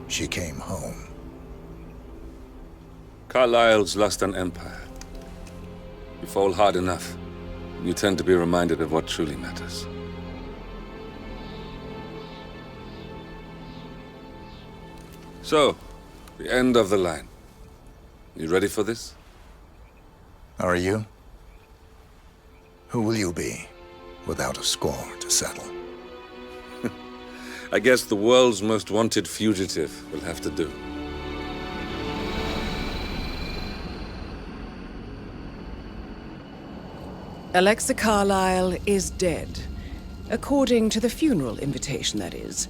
She came home. Carlyle's lost an empire. You fall hard enough, you tend to be reminded of what truly matters. So, the end of the line. You ready for this? Are you? Who will you be, without a score to settle? I guess the world's most wanted fugitive will have to do. Alexa Carlyle is dead. According to the funeral invitation, that is.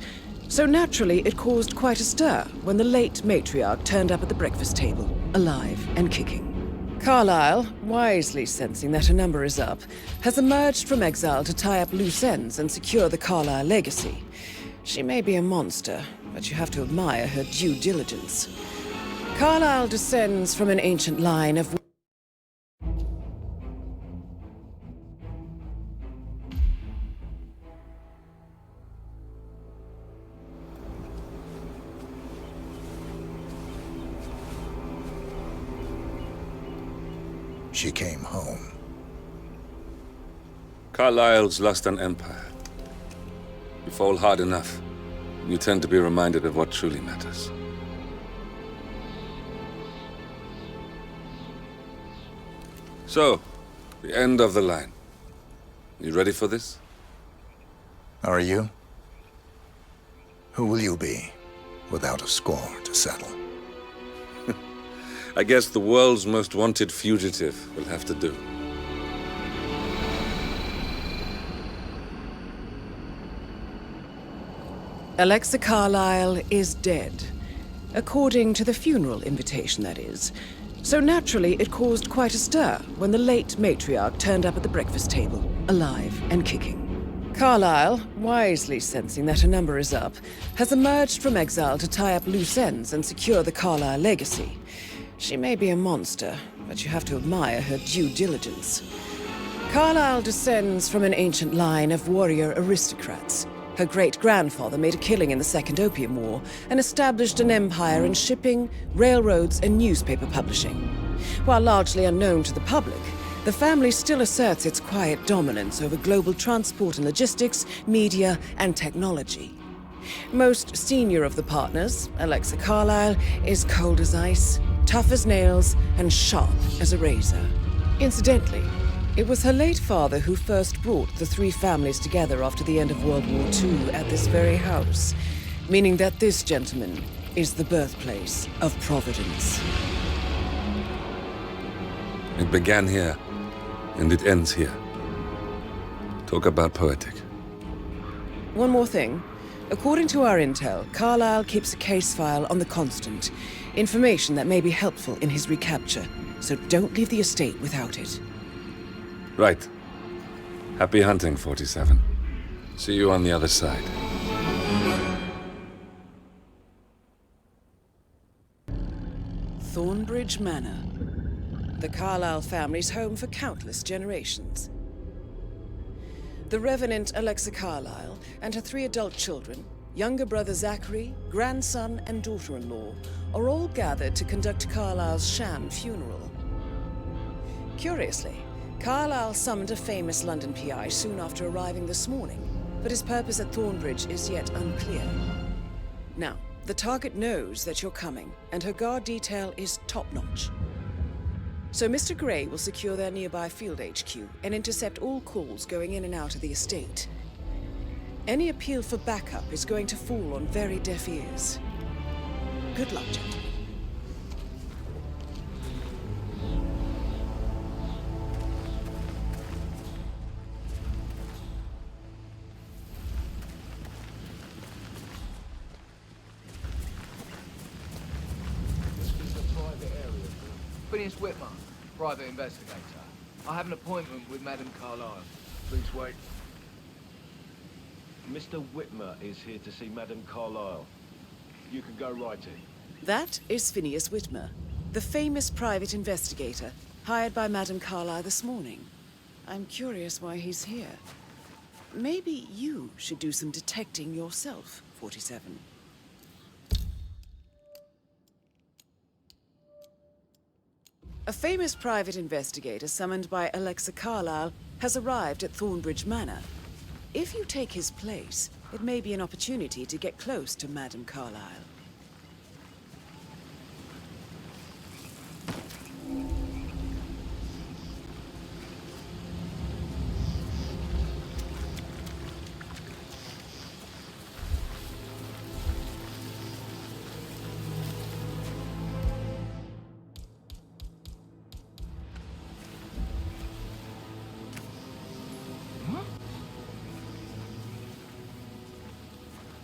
So naturally, it caused quite a stir when the late matriarch turned up at the breakfast table, alive and kicking. Carlyle, wisely sensing that her number is up, has emerged from exile to tie up loose ends and secure the Carlyle legacy. She may be a monster, but you have to admire her due diligence. Carlyle descends from an ancient line of... She came home. Carlyle's lost an empire. You fall hard enough, you tend to be reminded of what truly matters. So, the end of the line. You ready for this? Are you? Who will you be, without a score to settle? I guess the world's most wanted fugitive will have to do. Alexa Carlyle is dead. According to the funeral invitation, that is. So naturally, it caused quite a stir when the late matriarch turned up at the breakfast table, alive and kicking. Carlyle, wisely sensing that her number is up, has emerged from exile to tie up loose ends and secure the Carlyle legacy. She may be a monster, but you have to admire her due diligence. Carlyle descends from an ancient line of warrior aristocrats. Her great-grandfather made a killing in the Second Opium War and established an empire in shipping, railroads, and newspaper publishing. While largely unknown to the public, the family still asserts its quiet dominance over global transport and logistics, media, and technology. Most senior of the partners, Alexa Carlyle, is cold as ice, tough as nails, and sharp as a razor. Incidentally, it was her late father who first brought the three families together after the end of World War II at this very house, meaning that this gentleman is the birthplace of Providence. It began here, and it ends here. Talk about poetic. One more thing. According to our intel, Carlyle keeps a case file on the Constant. Information that may be helpful in his recapture, so don't leave the estate without it. Right. Happy hunting, 47. See you on the other side. Thornbridge Manor. The Carlyle family's home for countless generations. The Revenant Alexa Carlyle and her 3 adult children, younger brother Zachary, grandson, and daughter-in-law, are all gathered to conduct Carlyle's sham funeral. Curiously, Carlyle summoned a famous London PI soon after arriving this morning, but his purpose at Thornbridge is yet unclear. Now, the target knows that you're coming, and her guard detail is top-notch. So Mr. Gray will secure their nearby field HQ and intercept all calls going in and out of the estate. Any appeal for backup is going to fall on very deaf ears. Good luck, gentlemen. Phineas Whitmer, private investigator. I have an appointment with Madame Carlyle. Please wait. Mr. Whitmer is here to see Madame Carlyle. You can go right in. That is Phineas Whitmer, the famous private investigator hired by Madame Carlyle this morning. I'm curious why he's here. Maybe you should do some detecting yourself, 47. A famous private investigator summoned by Alexa Carlyle has arrived at Thornbridge Manor. If you take his place, it may be an opportunity to get close to Madame Carlyle.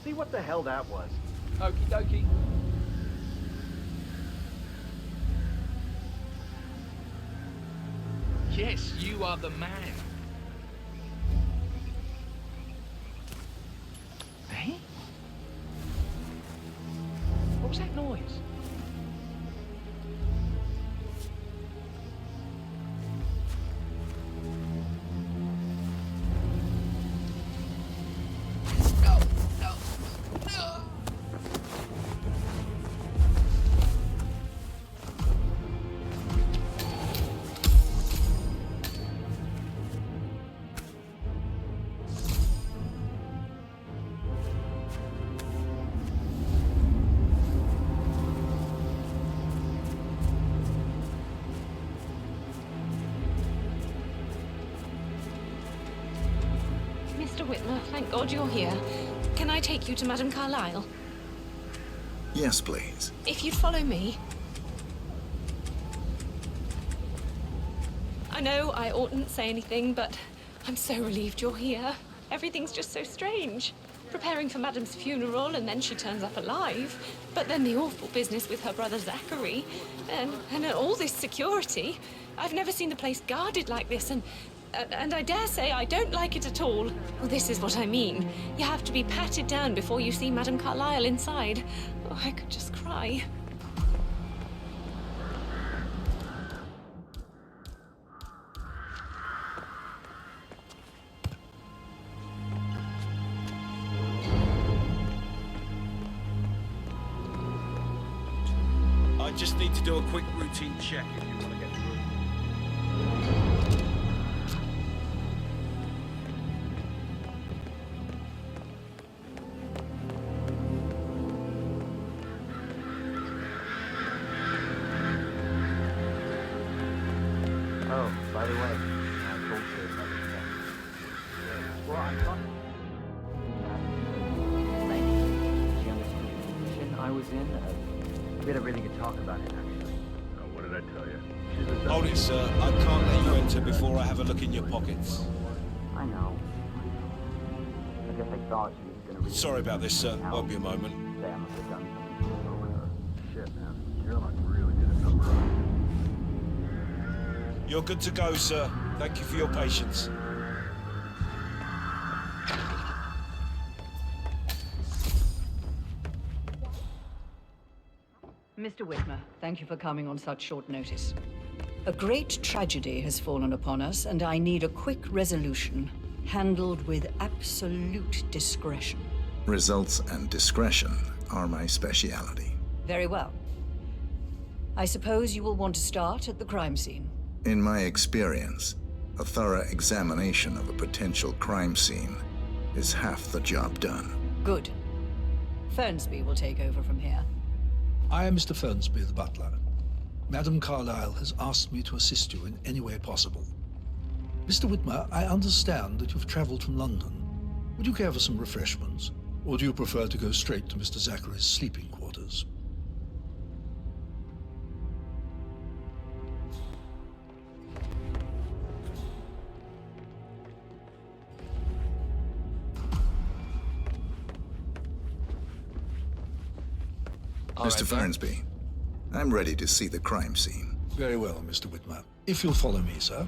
See what the hell that was? Okie dokie. Yes, you are the man. Eh? What was that noise? Mr. Whitmer, thank God you're here. Can I take you to Madame Carlyle? Yes, please. If you'd follow me. I know I oughtn't say anything, but I'm so relieved you're here. Everything's just so strange. Preparing for Madame's funeral, and then she turns up alive. But then the awful business with her brother Zachary, and all this security. I've never seen the place guarded like this, and I dare say I don't like it at all. Well, this is what I mean. You have to be patted down before you see Madame Carlyle inside. Oh, I could just cry. I just need to do a quick routine check if you want to get through. Oh, by the way, I told you about the check. Well, I'm not... Thank you. She understood the position I was in. We had a really good talk about it, actually. What did I tell you? Hold it, sir. I can't let you enter before I have a look in your pockets. I know. I guess I thought she was gonna... Sorry about this, sir. Won't be a moment. Say I must have done something over her. Shit, man. Caroline really did a number on me. You're good to go, sir. Thank you for your patience. Mr. Whitmer, thank you for coming on such short notice. A great tragedy has fallen upon us, and I need a quick resolution, handled with absolute discretion. Results and discretion are my speciality. Very well. I suppose you will want to start at the crime scene. In my experience, a thorough examination of a potential crime scene is half the job done. Good. Fernsby will take over from here. I am Mr. Fernsby, the butler. Madame Carlyle has asked me to assist you in any way possible. Mr. Whitmer, I understand that you've traveled from London. Would you care for some refreshments? Or do you prefer to go straight to Mr. Zachary's sleeping quarters? Mr. Fernsby, I'm ready to see the crime scene. Very well, Mr. Whitmer. If you'll follow me, sir.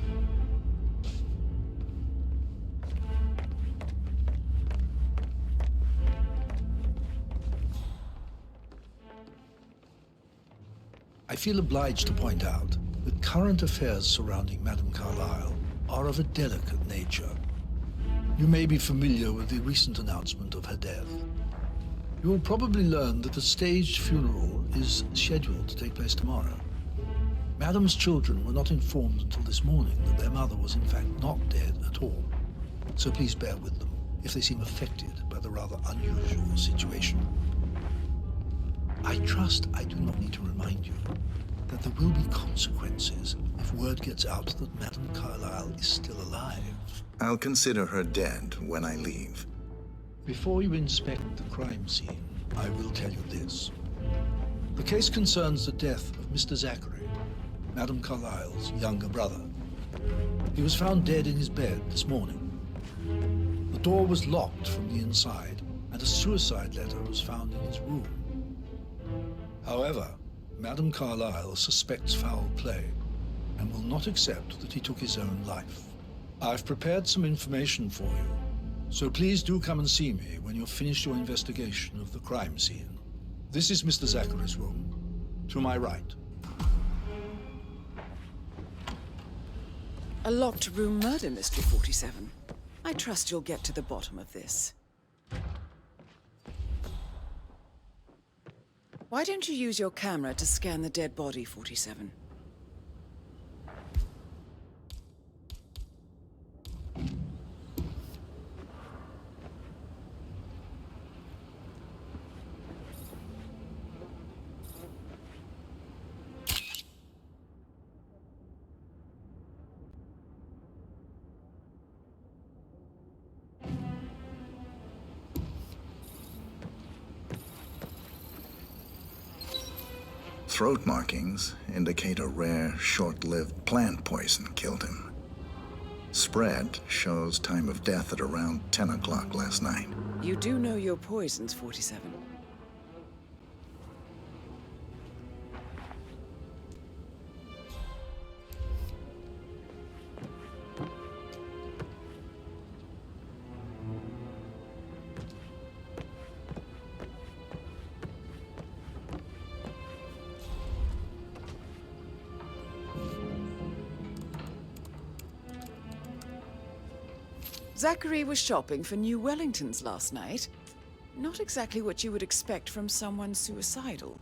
I feel obliged to point out that current affairs surrounding Madame Carlyle are of a delicate nature. You may be familiar with the recent announcement of her death. You will probably learn that a staged funeral is scheduled to take place tomorrow. Madam's children were not informed until this morning that their mother was in fact not dead at all. So please bear with them if they seem affected by the rather unusual situation. I trust I do not need to remind you that there will be consequences if word gets out that Madame Carlyle is still alive. I'll consider her dead when I leave. Before you inspect the crime scene, I will tell you this. The case concerns the death of Mr. Zachary, Madame Carlyle's younger brother. He was found dead in his bed this morning. The door was locked from the inside, and a suicide letter was found in his room. However, Madame Carlyle suspects foul play and will not accept that he took his own life. I've prepared some information for you, so please do come and see me when you've finished your investigation of the crime scene. This is Mr. Zachary's room, to my right. A locked room murder mystery, 47. I trust you'll get to the bottom of this. Why don't you use your camera to scan the dead body, 47? Throat markings indicate a rare, short-lived plant poison killed him. Spread shows time of death at around 10 o'clock last night. You do know your poisons, 47. Zachary was shopping for new Wellingtons last night. Not exactly what you would expect from someone suicidal.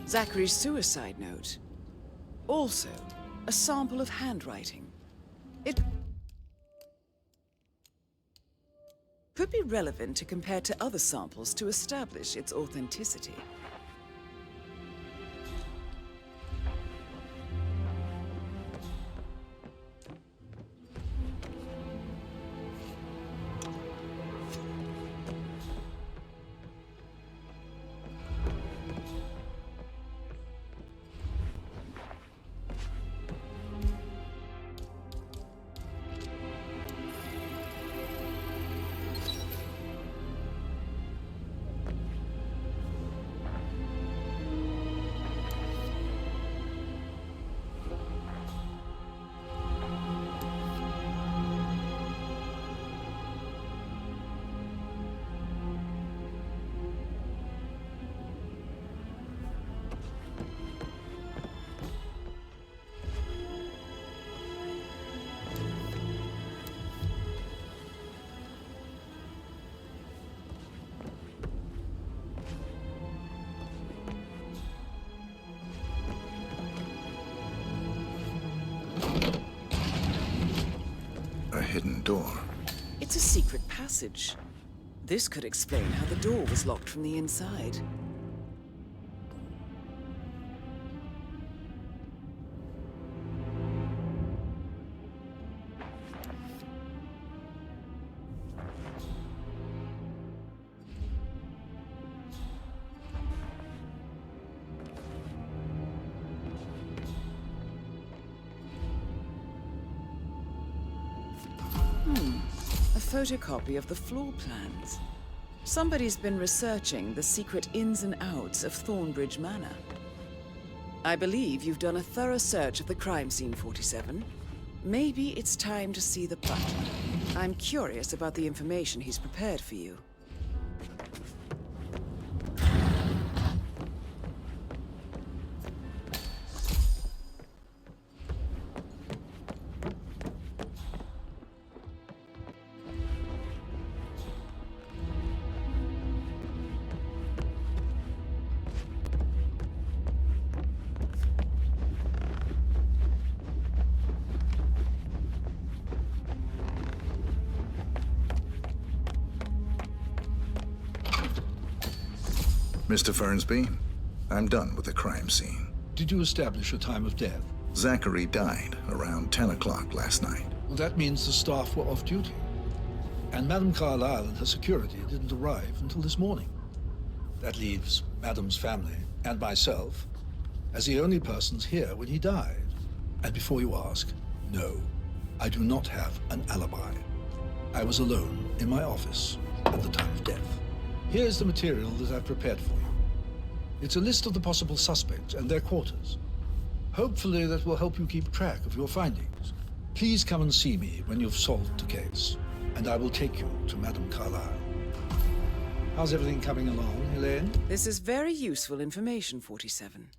Zachary's suicide note. Also, a sample of handwriting. It could be relevant to compare to other samples to establish its authenticity. A hidden door. It's a secret passage. This could explain how the door was locked from the inside. A photocopy of the floor plans. Somebody's been researching the secret ins and outs of Thornbridge Manor. I believe you've done a thorough search of the crime scene, 47. Maybe it's time to see the butler. I'm curious about the information he's prepared for you. Mr. Fernsby, I'm done with the crime scene. Did you establish a time of death? Zachary died around 10 o'clock last night. Well, that means the staff were off duty. And Madame Carlyle and her security didn't arrive until this morning. That leaves Madame's family and myself as the only persons here when he died. And before you ask, no, I do not have an alibi. I was alone in my office at the time of death. Here's the material that I've prepared for you. It's a list of the possible suspects and their quarters. Hopefully that will help you keep track of your findings. Please come and see me when you've solved the case, and I will take you to Madame Carlyle. How's everything coming along, Elaine? This is very useful information, 47.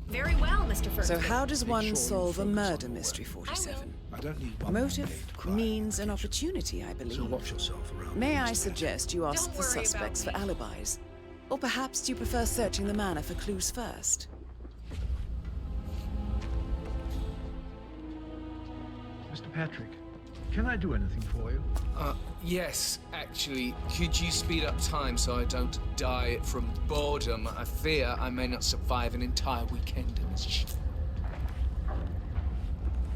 Very well, Mr. Fernsby. So how does one sure you solve a focus murder on the mystery, 47? I don't need one Motive made crime means an application. opportunity, I believe. So watch yourself around. May I Mr. suggest you ask Don't the worry about suspects for me. alibis? Or perhaps do you prefer searching the manor for clues first? Mr. Patrick, can I do anything for you? Yes, actually. Could you speed up time so I don't die from boredom? I fear I may not survive an entire weekend in this shit.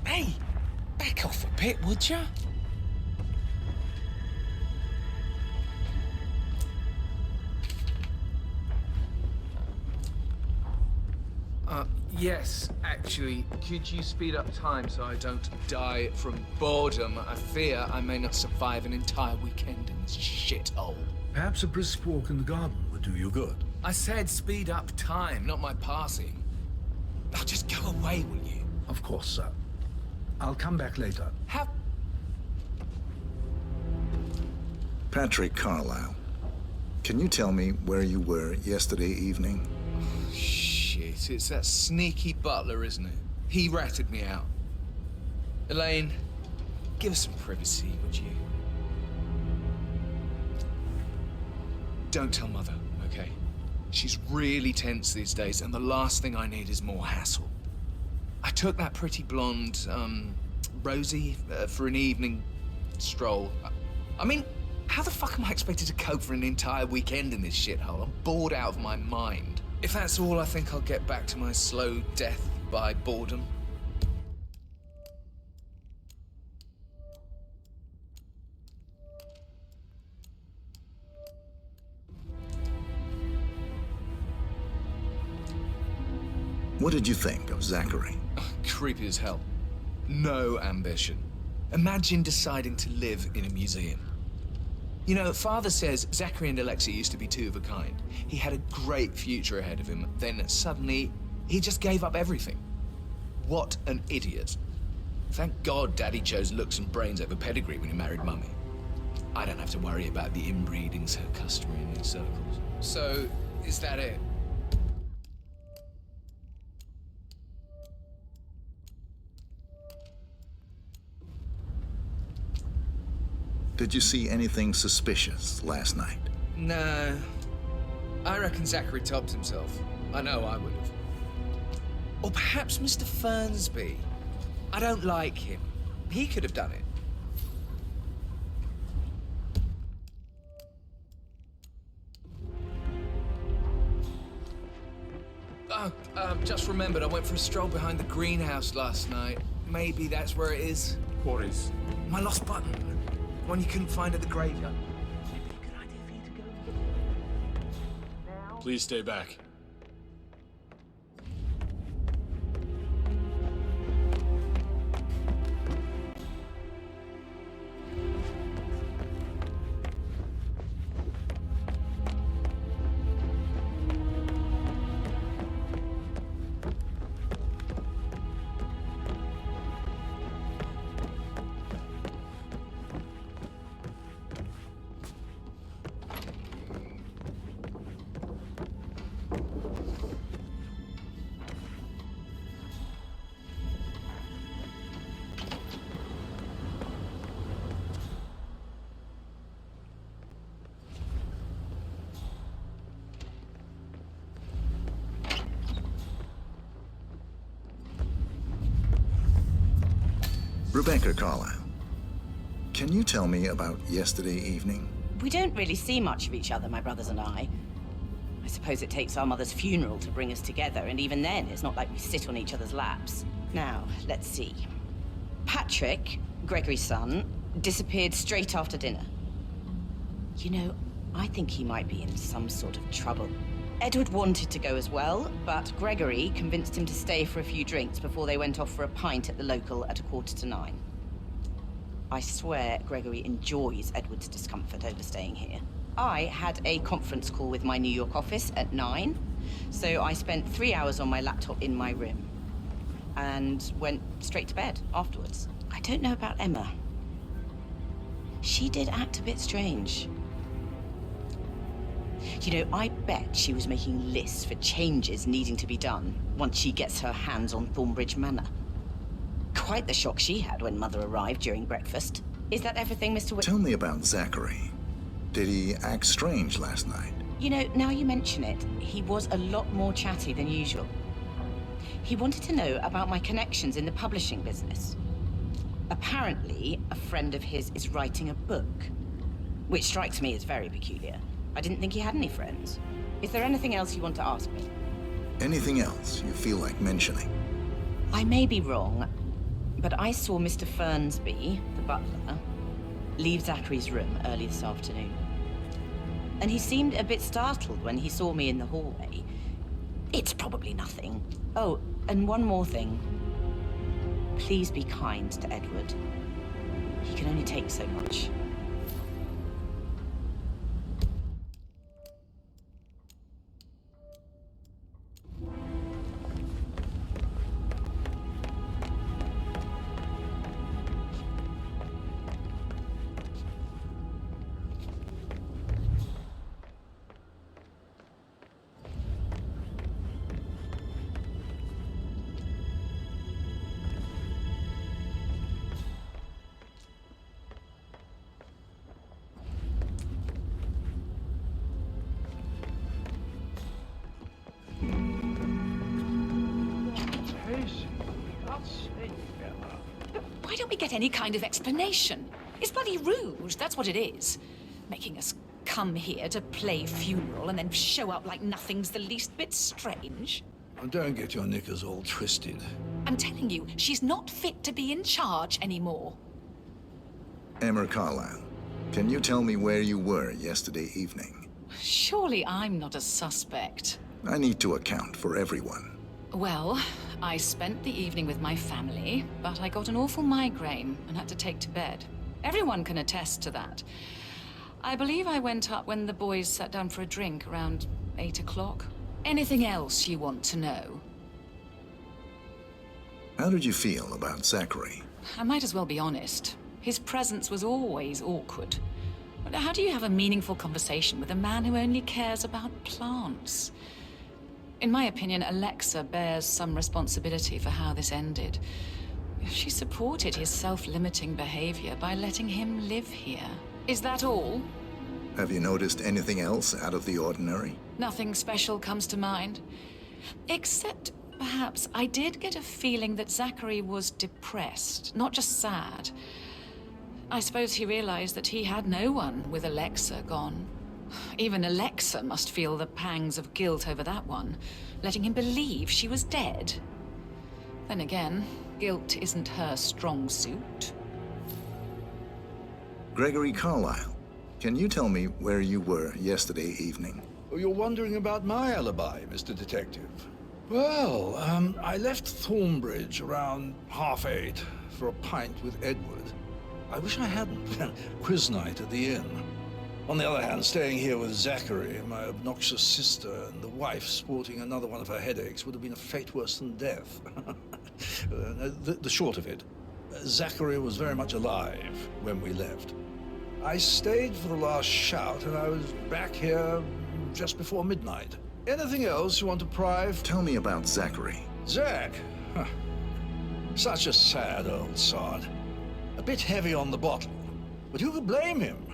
Hey! Back off a bit, would ya? Yes, actually. Could you speed up time so I don't die from boredom? I fear I may not survive an entire weekend in this shithole. Perhaps a brisk walk in the garden would do you good. I said speed up time, not my passing. Now just go away, will you? Of course, sir. I'll come back later. How? Patrick Carlyle, can you tell me where you were yesterday evening? Shit, it's that sneaky butler, isn't it? He ratted me out. Elaine, give us some privacy, would you? Don't tell Mother, okay? She's really tense these days, and the last thing I need is more hassle. I took that pretty blonde, Rosie, for an evening stroll. I mean, how the fuck am I expected to cope for an entire weekend in this shithole? I'm bored out of my mind. If that's all, I think I'll get back to my slow death by boredom. What did you think of Zachary? Creepy as hell. No ambition. Imagine deciding to live in a museum. You know, Father says Zachary and Alexei used to be two of a kind. He had a great future ahead of him. Then suddenly, he just gave up everything. What an idiot. Thank God Daddy chose looks and brains over pedigree when he married Mummy. I don't have to worry about the inbreeding so customary in these circles. So, is that it? Did you see anything suspicious last night? No. I reckon Zachary topped himself. I know I would have. Or perhaps Mr. Fernsby. I don't like him. He could have done it. Just remembered I went for a stroll behind the greenhouse last night. Maybe that's where it is. What is? My lost button. One you couldn't find at the graveyard. Please stay back. Rebecca Carlyle, Can you tell me about yesterday evening? We don't really see much of each other, my brothers and I. I suppose it takes our mother's funeral to bring us together, and even then, it's not like we sit on each other's laps. Now, let's see. Patrick, Gregory's son, disappeared straight after dinner. You know, I think he might be in some sort of trouble. Edward wanted to go as well, but Gregory convinced him to stay for a few drinks before they went off for a pint at the local at 9:15. I swear Gregory enjoys Edward's discomfort over staying here. I had a conference call with my New York office at 9, so I spent 3 hours on my laptop in my room and went straight to bed afterwards. I don't know about Emma. She did act a bit strange. You know, I bet she was making lists for changes needing to be done once she gets her hands on Thornbridge Manor. Quite the shock she had when Mother arrived during breakfast. Is that everything, Mr. Tell me about Zachary. Did he act strange last night? You know, now you mention it, he was a lot more chatty than usual. He wanted to know about my connections in the publishing business. Apparently, a friend of his is writing a book, which strikes me as very peculiar. I didn't think he had any friends. Is there anything else you want to ask me? Anything else you feel like mentioning? I may be wrong, but I saw Mr. Fernsby, the butler, leave Zachary's room early this afternoon. And he seemed a bit startled when he saw me in the hallway. It's probably nothing. Oh, and one more thing. Please be kind to Edward. He can only take so much. Why don't we get any kind of explanation? It's bloody rude, that's what it is. Making us come here to play funeral and then show up like nothing's the least bit strange. Oh, don't get your knickers all twisted. I'm telling you, she's not fit to be in charge anymore. Emma Carlyle, can you tell me where you were yesterday evening? Surely I'm not a suspect. I need to account for everyone. Well, I spent the evening with my family, but I got an awful migraine and had to take to bed. Everyone can attest to that. I believe I went up when the boys sat down for a drink around 8 o'clock. Anything else you want to know? How did you feel about Zachary? I might as well be honest. His presence was always awkward. But how do you have a meaningful conversation with a man who only cares about plants? In my opinion, Alexa bears some responsibility for how this ended. She supported his self-limiting behavior by letting him live here. Is that all? Have you noticed anything else out of the ordinary? Nothing special comes to mind. Except, perhaps, I did get a feeling that Zachary was depressed, not just sad. I suppose he realized that he had no one with Alexa gone. Even Alexa must feel the pangs of guilt over that one, letting him believe she was dead. Then again, guilt isn't her strong suit. Gregory Carlyle, can you tell me where you were yesterday evening? Oh, you're wondering about my alibi, Mr. Detective. Well, I left Thornbridge around 8:30 for a pint with Edward. I wish I hadn't. Quiz night at the inn. On the other hand, staying here with Zachary, my obnoxious sister, and the wife sporting another one of her headaches would have been a fate worse than death. The short of it, Zachary was very much alive when we left. I stayed for the last shout, and I was back here just before midnight. Anything else you want to pry? Tell me about Zachary. Zach? Huh. Such a sad old sod. A bit heavy on the bottle, but who could blame him?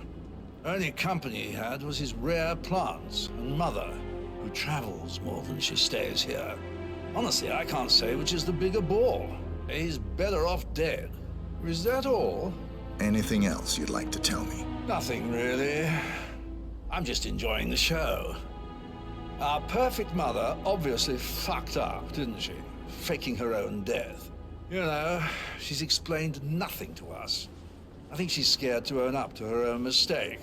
Only company he had was his rare plants and Mother, who travels more than she stays here. Honestly, I can't say which is the bigger ball. He's better off dead. Is that all? Anything else you'd like to tell me? Nothing, really. I'm just enjoying the show. Our perfect mother obviously fucked up, didn't she? Faking her own death. You know, she's explained nothing to us. I think she's scared to own up to her own mistake.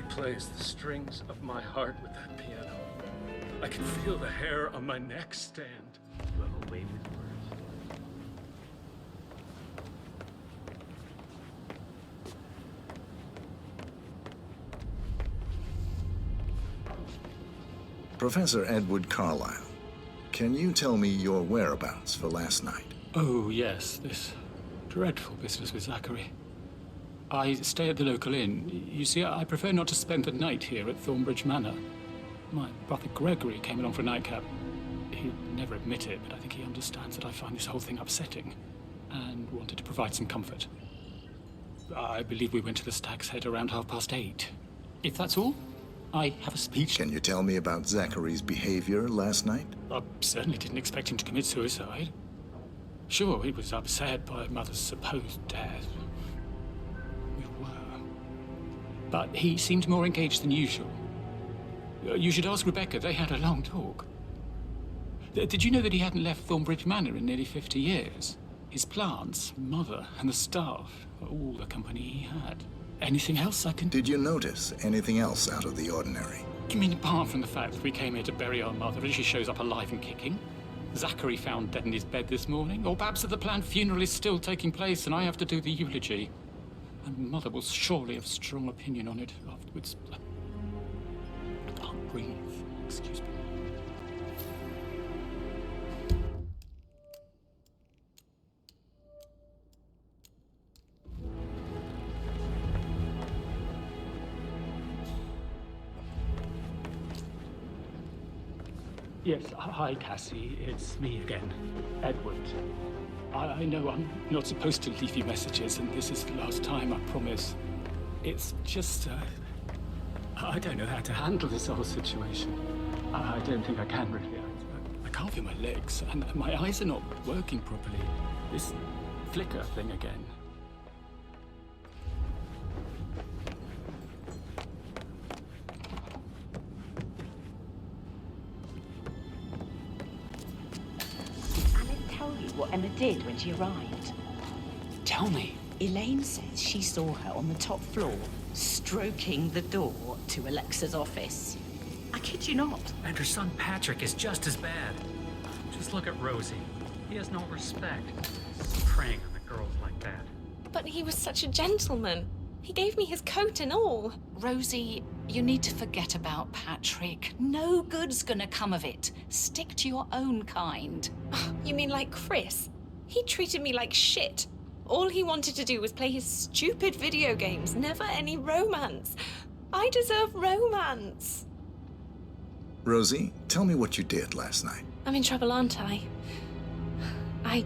Plays the strings of my heart with that piano. I can feel the hair on my neck stand. You have a way with words. Professor Edward Carlyle, can you tell me your whereabouts for last night? Oh, yes, this dreadful business with Zachary. I stay at the local inn. You see, I prefer not to spend the night here at Thornbridge Manor. My brother Gregory came along for a nightcap. He'd never admit it, but I think he understands that I find this whole thing upsetting and wanted to provide some comfort. I believe we went to the Stag's Head around 8:30. If that's all, I have a speech. Can you tell me about Zachary's behavior last night? I certainly didn't expect him to commit suicide. Sure, he was upset by Mother's supposed death. But he seemed more engaged than usual. You should ask Rebecca. They had a long talk. Did you know that he hadn't left Thornbridge Manor in nearly 50 years? His plants, Mother, and the staff were all the company he had. Anything else I can... Did you notice anything else out of the ordinary? You mean apart from the fact that we came here to bury our mother and she shows up alive and kicking? Zachary found dead in his bed this morning? Or perhaps that the planned funeral is still taking place and I have to do the eulogy? And Mother will surely have a strong opinion on it afterwards. I can't breathe. Excuse me. Yes, hi, Cassie. It's me again, Edward. I know I'm not supposed to leave you messages, and this is the last time, I promise. It's just, I don't know how to handle this whole situation. I don't think I can, really. I can't feel my legs, and my eyes are not working properly. This flicker thing again. What Emma did when she arrived. Tell me. Elaine says she saw her on the top floor, stroking the door to Alexa's office. I kid you not. And her son Patrick is just as bad. Just look at Rosie. He has no respect. Preying on the girls like that. But he was such a gentleman. He gave me his coat and all. Rosie, you need to forget about Patrick. No good's gonna come of it. Stick to your own kind. You mean like Chris? He treated me like shit. All he wanted to do was play his stupid video games, never any romance. I deserve romance. Rosie, tell me what you did last night. I'm in trouble, aren't I? I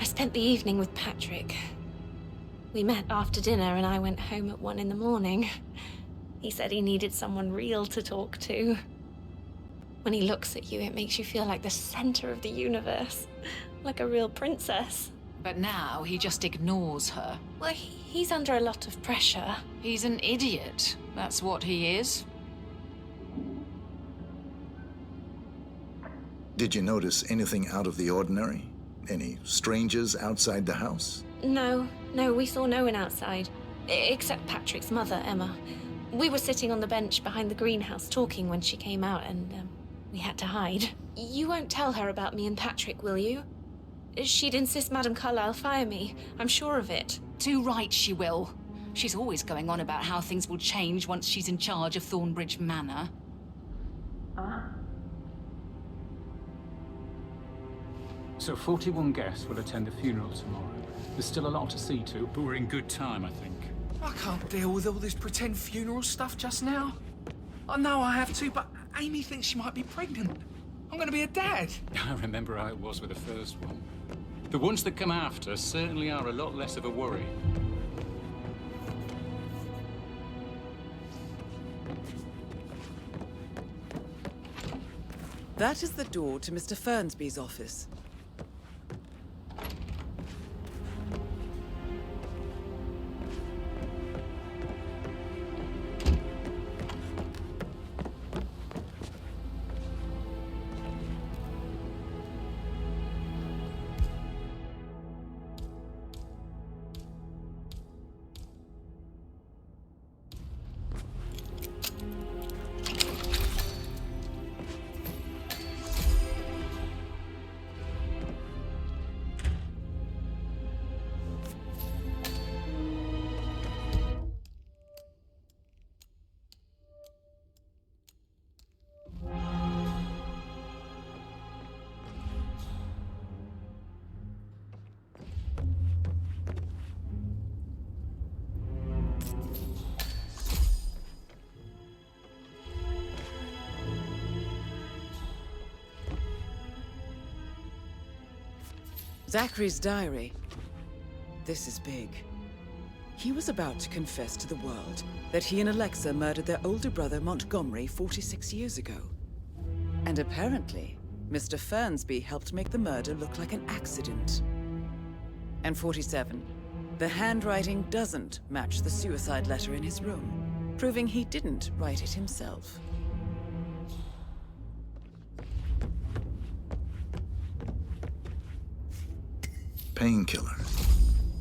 spent the evening with Patrick. We met after dinner and I went home at 1 in the morning. He said he needed someone real to talk to. When he looks at you, it makes you feel like the center of the universe. Like a real princess. But now he just ignores her. Well, he's under a lot of pressure. He's an idiot. That's what he is. Did you notice anything out of the ordinary? Any strangers outside the house? No, we saw no one outside. Except Patrick's mother, Emma. We were sitting on the bench behind the greenhouse talking when she came out and we had to hide. You won't tell her about me and Patrick, will you? She'd insist Madame Carlyle fire me. I'm sure of it. Too right she will. She's always going on about how things will change once she's in charge of Thornbridge Manor. So 41 guests will attend the funeral tomorrow. There's still a lot to see to, but we're in good time, I think. I can't deal with all this pretend funeral stuff just now. I know I have to, but Amy thinks she might be pregnant. I'm gonna be a dad. I remember how it was with the first one. The ones that come after certainly are a lot less of a worry. That is the door to Mr. Fernsby's office. Zachary's diary. This is big. He was about to confess to the world that he and Alexa murdered their older brother Montgomery 46 years ago. And apparently, Mr. Fernsby helped make the murder look like an accident. And 47. The handwriting doesn't match the suicide letter in his room, proving he didn't write it himself. Painkiller.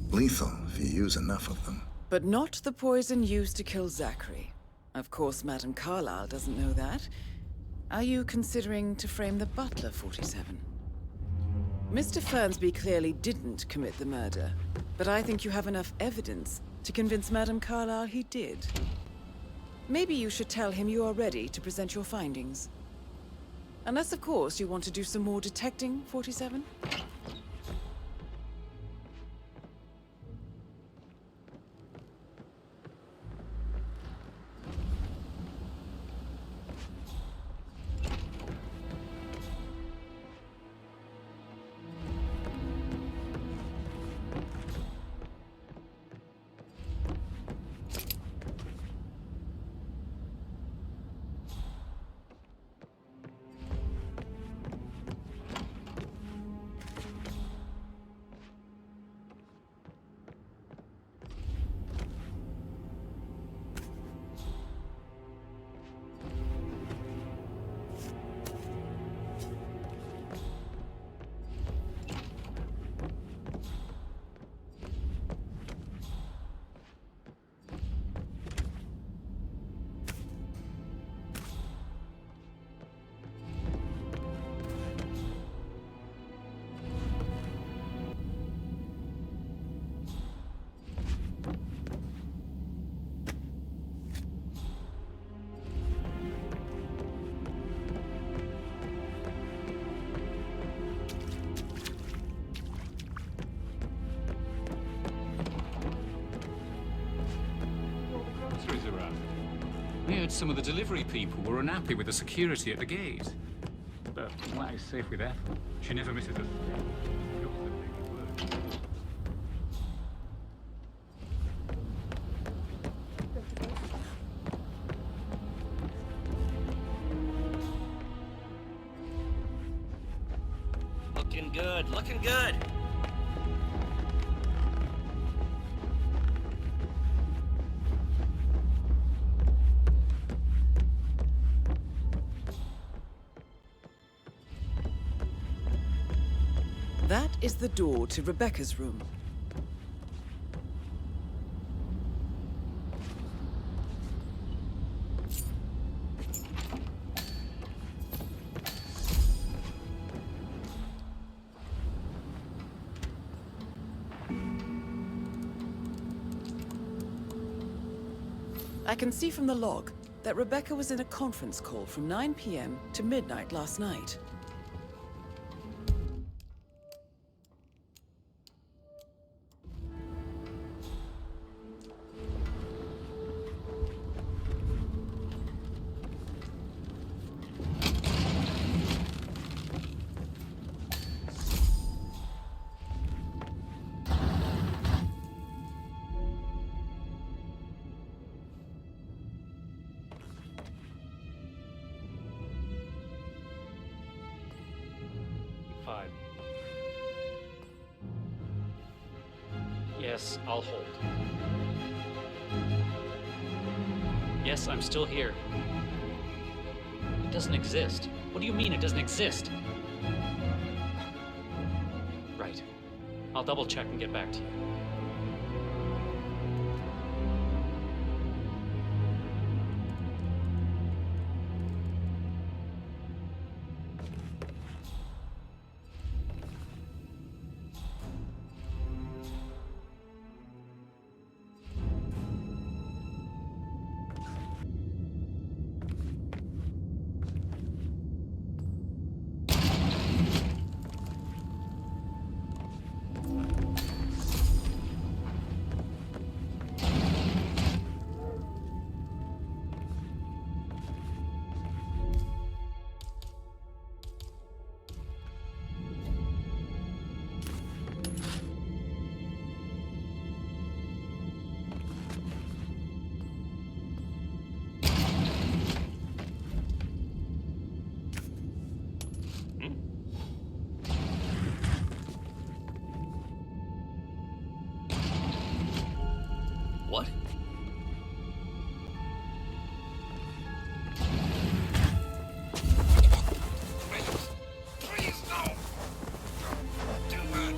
Lethal if you use enough of them. But not the poison used to kill Zachary. Of course, Madame Carlyle doesn't know that. Are you considering to frame the butler, 47? Mr. Fernsby clearly didn't commit the murder, but I think you have enough evidence to convince Madame Carlyle he did. Maybe you should tell him you are ready to present your findings. Unless, of course, you want to do some more detecting, 47? I heard some of the delivery people were unhappy with the security at the gate. But what is safe with Ethel? She never misses a thing. Looking good, looking good. That is the door to Rebecca's room. I can see from the log that Rebecca was in a conference call from 9 p.m. to midnight last night. Five. Yes, I'll hold. Yes, I'm still here. It doesn't exist. What do you mean it doesn't exist? Right. I'll double check and get back to you. What? Please, no! Don't do that!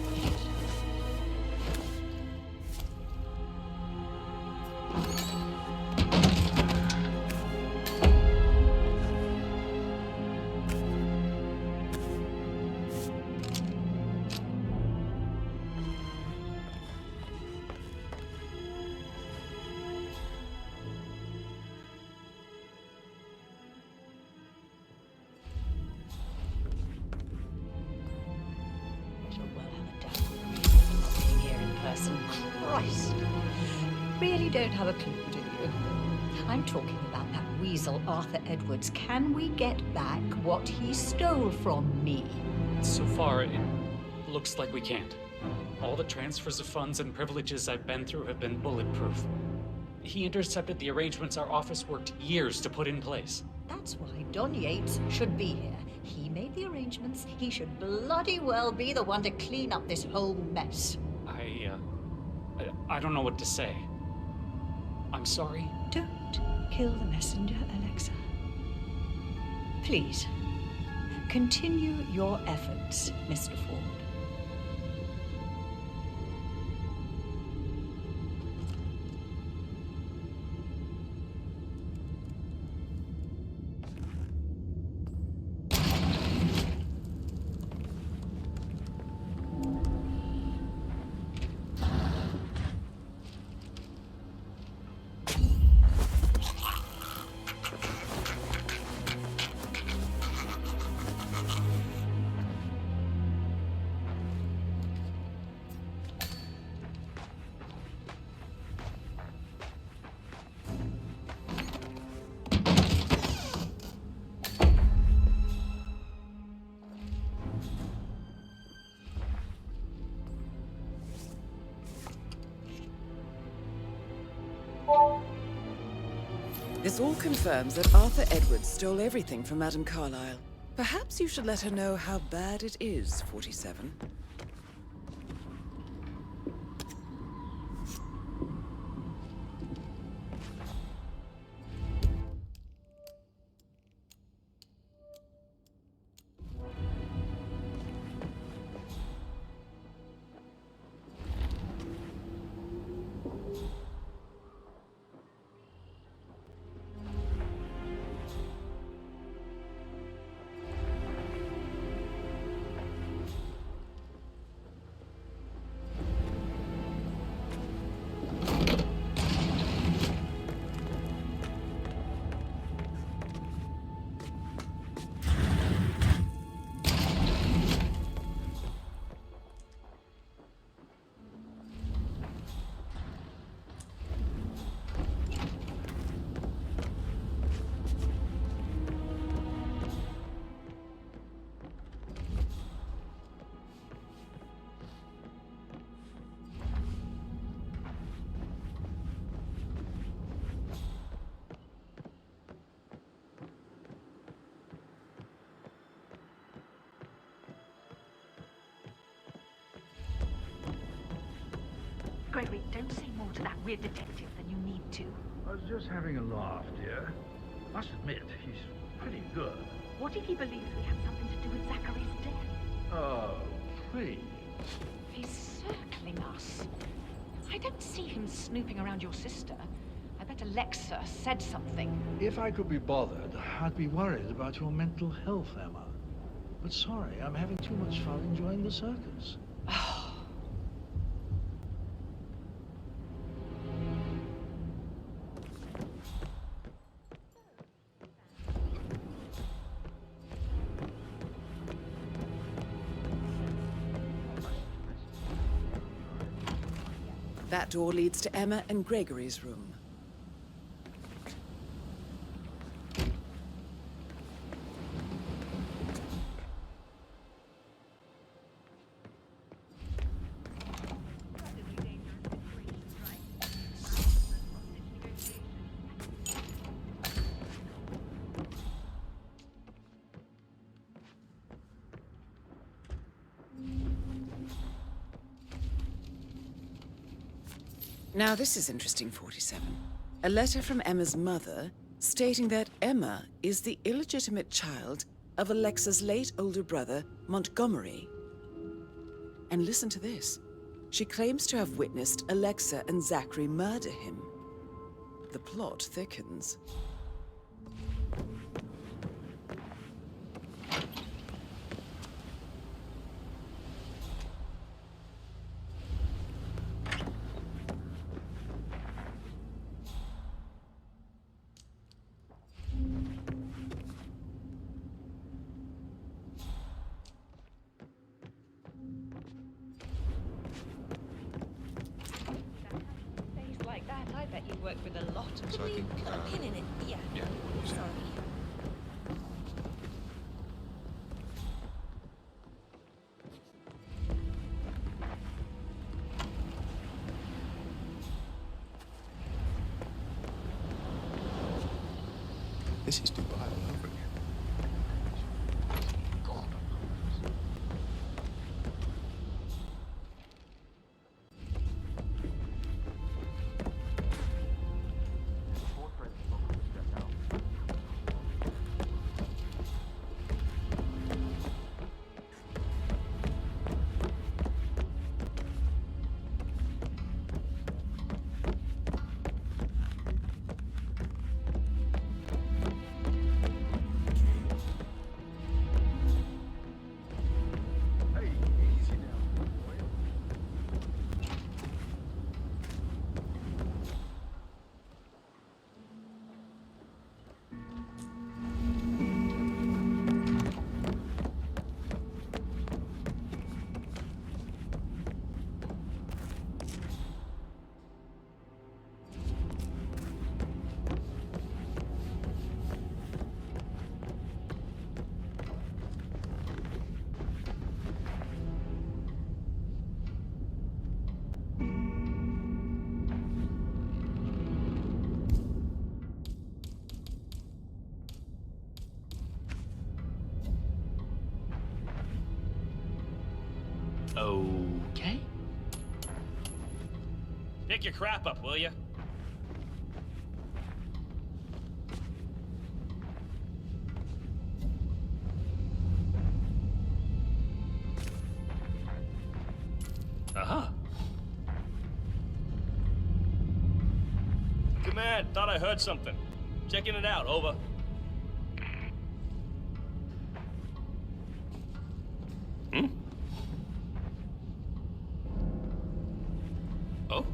Christ. Really don't have a clue, do you? I'm talking about that weasel Arthur Edwards. Can we get back what he stole from me? So far, it looks like we can't. All the transfers of funds and privileges I've been through have been bulletproof. He intercepted the arrangements our office worked years to put in place. That's why Don Yates should be here. He made the arrangements. He should bloody well be the one to clean up this whole mess. I don't know what to say. I'm sorry. Don't kill the messenger, Alexa. Please, continue your efforts, Mr. Ford. This all confirms that Arthur Edwards stole everything from Madame Carlyle. Perhaps you should let her know how bad it is, 47. Gregory, don't say more to that weird detective than you need to. I was just having a laugh, dear. Must admit, he's pretty good. What if he believes we have something to do with Zachary's death? Oh, please. He's circling us. I don't see him snooping around your sister. I bet Alexa said something. If I could be bothered, I'd be worried about your mental health, Emma. But sorry, I'm having too much fun enjoying the circus. That door leads to Emma and Gregory's room. Now this is interesting, 47. A letter from Emma's mother stating that Emma is the illegitimate child of Alexa's late older brother, Montgomery. And listen to this. She claims to have witnessed Alexa and Zachary murder him. The plot thickens. I bet you worked with a lot. So Could I we think, put a pin in it? Yeah. Yeah. Sorry. This is Dubai all over again. God. Okay. Pick your crap up, will you? Uh-huh. Command, thought I heard something. Checking it out, over. Hmm? Oh?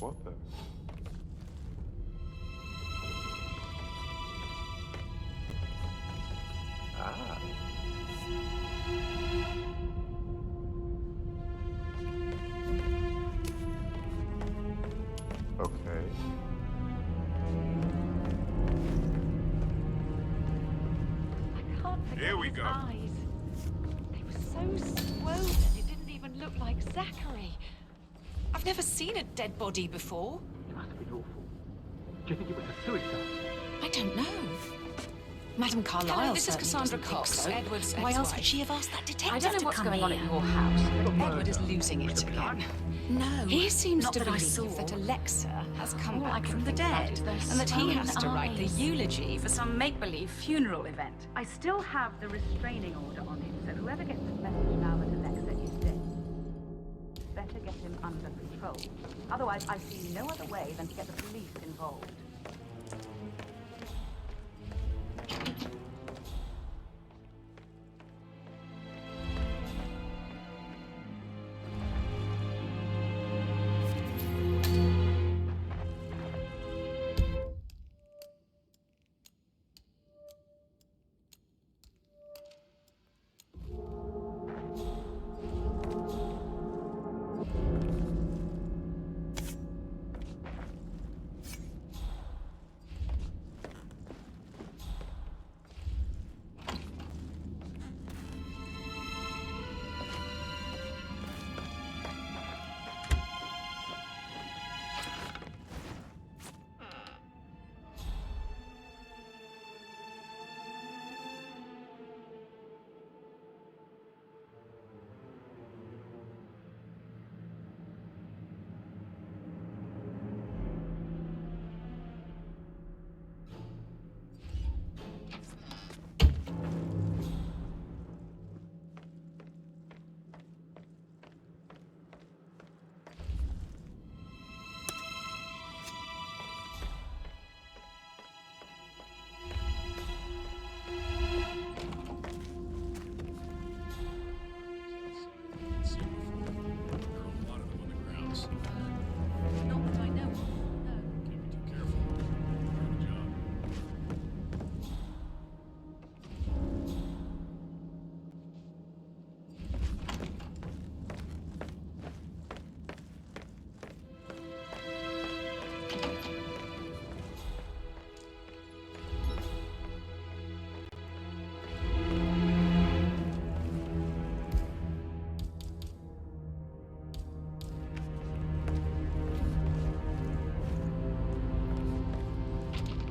What the? Ah. Okay. I can't forget Here we his go. eyes. They were so swollen, it didn't even look like Zachary. I've never seen a dead body before. It must have been awful. Do you think it was a suicide? I don't know. Madame Carlyle. Hello, this is certainly Cassandra doesn't think Cox, so. Edward's Why else ex-wife. would she have asked that detective I don't know to what's come going on here? at your house. Edward is losing it again. No, He seems not to that I believe saw. that Alexa has come All I back can from the think dead, about is those and that he has to swollen write the eyes. eulogy for some make-believe funeral event. I still have the restraining order on him, so whoever gets the message now that Alexa is dead, better get him under control. Otherwise, I see no other way than to get the police involved. Not that I know of, no.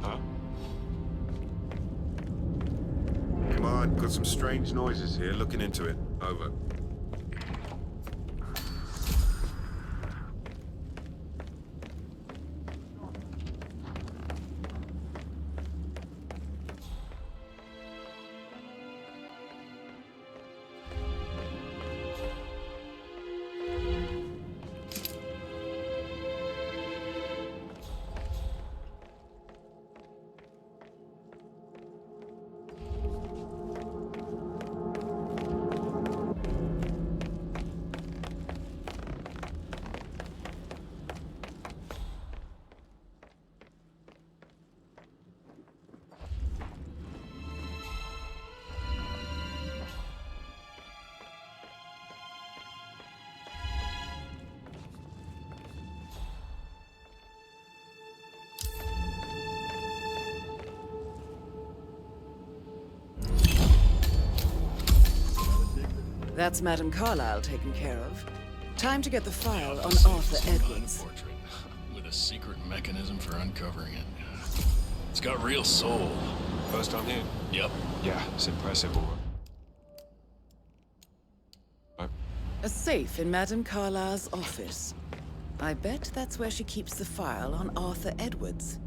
Huh? Come on, got some strange noises here. Looking into it. Over. That's Madame Carlyle taken care of. Time to get the file on Arthur Edwards. Portrait with a secret mechanism for uncovering it. It's got real soul. First time here? Yep. Yeah, it's impressive. A safe in Madame Carlyle's office. I bet that's where she keeps the file on Arthur Edwards.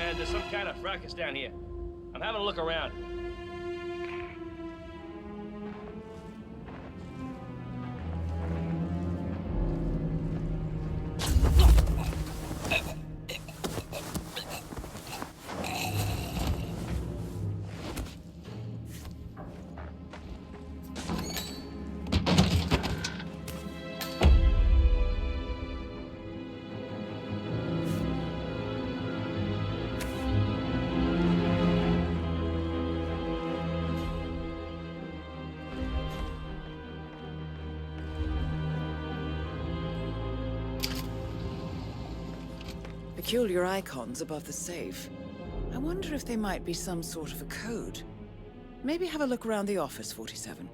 man. There's some kind of fracas down here. I'm having a look around. Peculiar icons above the safe. I wonder if they might be some sort of a code. Maybe have a look around the office, 47.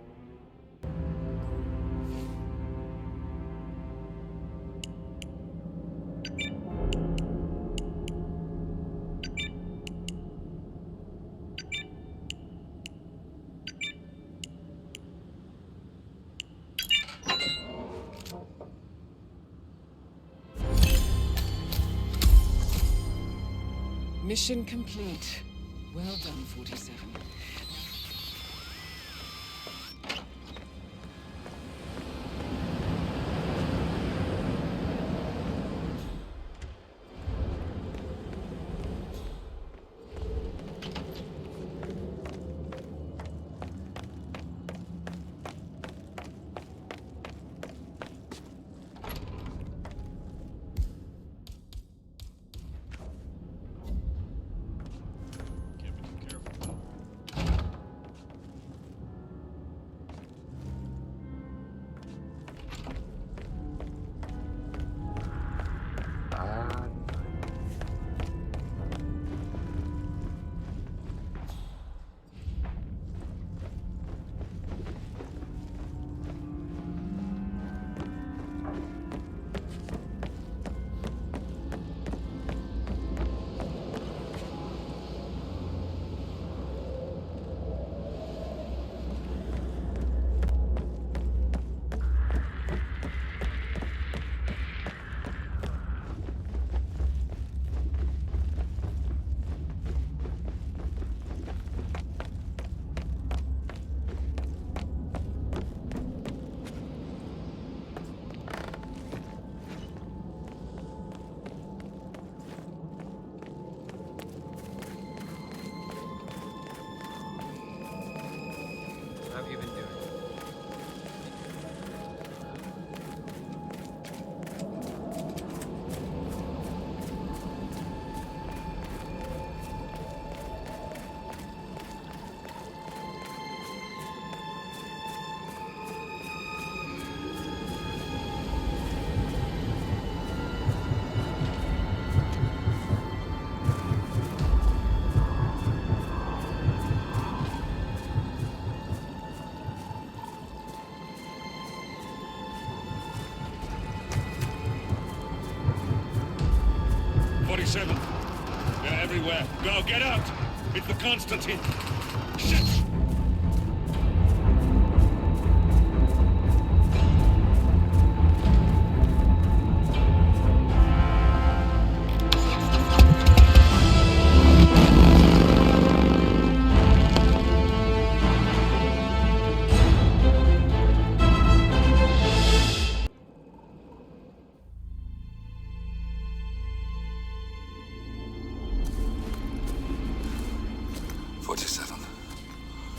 Mission complete. Well done, 47. How have you been doing? They're everywhere. Go, get out! It's the Constantine! Shit!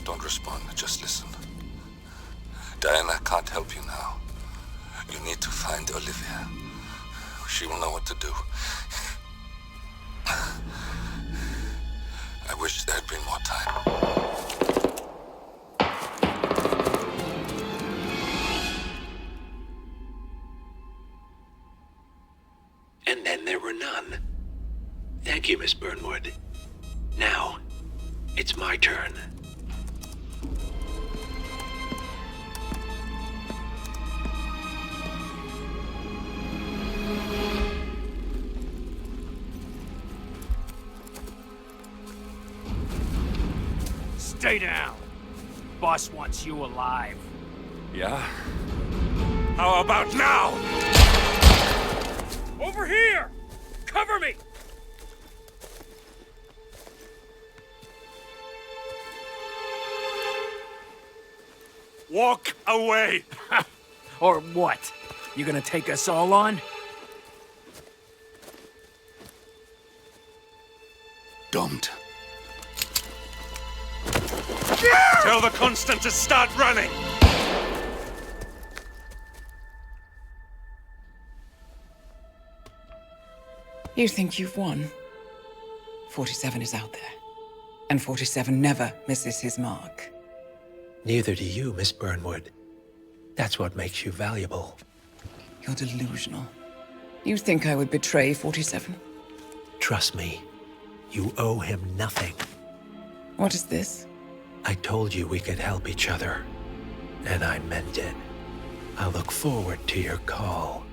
Don't respond, just listen. Diana can't help you now. You need to find Olivia. She will know what to do. I wish there had been more time. And then there were none. Thank you, Miss Burnwood. Now, it's my turn. Stay down. Boss wants you alive. Yeah? How about now? Over here! Cover me! Walk away! Or what? You gonna take us all on? Don't. Tell the Constant to start running! You think you've won? 47 is out there. And 47 never misses his mark. Neither do you, Miss Burnwood. That's what makes you valuable. You're delusional. You think I would betray 47? Trust me, you owe him nothing. What is this? I told you we could help each other, and I meant it. I look forward to your call.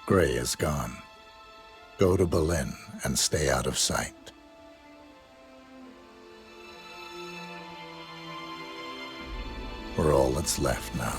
Gray is gone. Go to Berlin and stay out of sight. We're all that's left now.